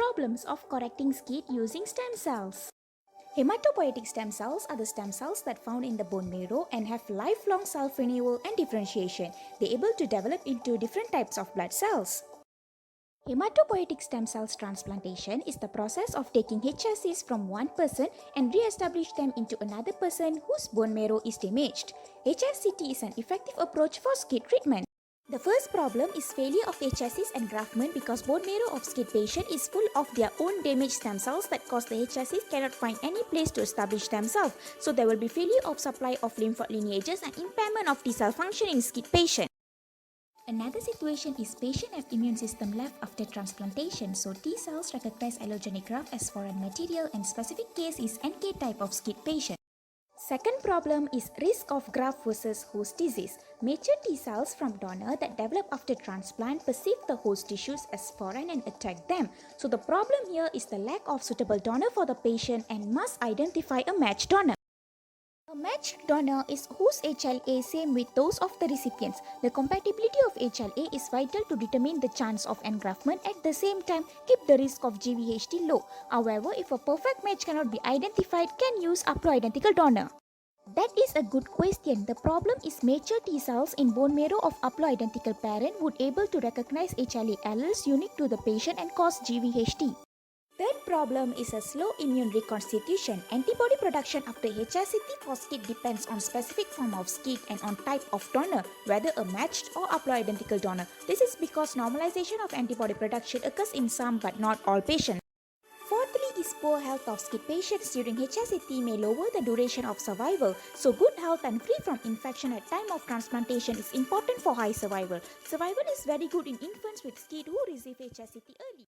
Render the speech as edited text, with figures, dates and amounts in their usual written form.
problems of correcting SCID using stem cells. Hematopoietic stem cells are the stem cells that found in the bone marrow and have lifelong self-renewal and differentiation. They are able to develop into different types of blood cells. Hematopoietic stem cells transplantation is the process of taking HSCs from one person and re-establish them into another person whose bone marrow is damaged. HSCT is an effective approach for SCID treatment. The first problem is failure of HSCs engraftment because bone marrow of SCID patient is full of their own damaged stem cells that cause the HSCs cannot find any place to establish themselves. So there will be failure of supply of lymphoid lineages and impairment of T cell function in SCID patient. Another situation is patient have immune system left after transplantation, so T cells recognize allogenic graft as foreign material and specific case is NK type of SCID patient. Second problem is risk of graft versus host disease. Mature T cells from donor that develop after transplant perceive the host tissues as foreign and attack them. So the problem here is the lack of suitable donor for the patient and must identify a matched donor. A matched donor is whose HLA same with those of the recipients. The compatibility of HLA is vital to determine the chance of engraftment. At the same time, keep the risk of GVHD low. However, if a perfect match cannot be identified, can use haploidentical donor. That is a good question. The problem is mature T cells in bone marrow of haploidentical parent would able to recognize HLA alleles unique to the patient and cause GVHD. Third problem is a slow immune reconstitution. Antibody production after HSCT for SCID depends on specific form of SCID and on type of donor, whether a matched or haploidentical donor. This is because normalization of antibody production occurs in some but not all patients. Fourthly is poor health of SCID patients during HSCT may lower the duration of survival. So good health and free from infection at time of transplantation is important for high survival. Survival is very good in infants with SCID who receive HSCT early.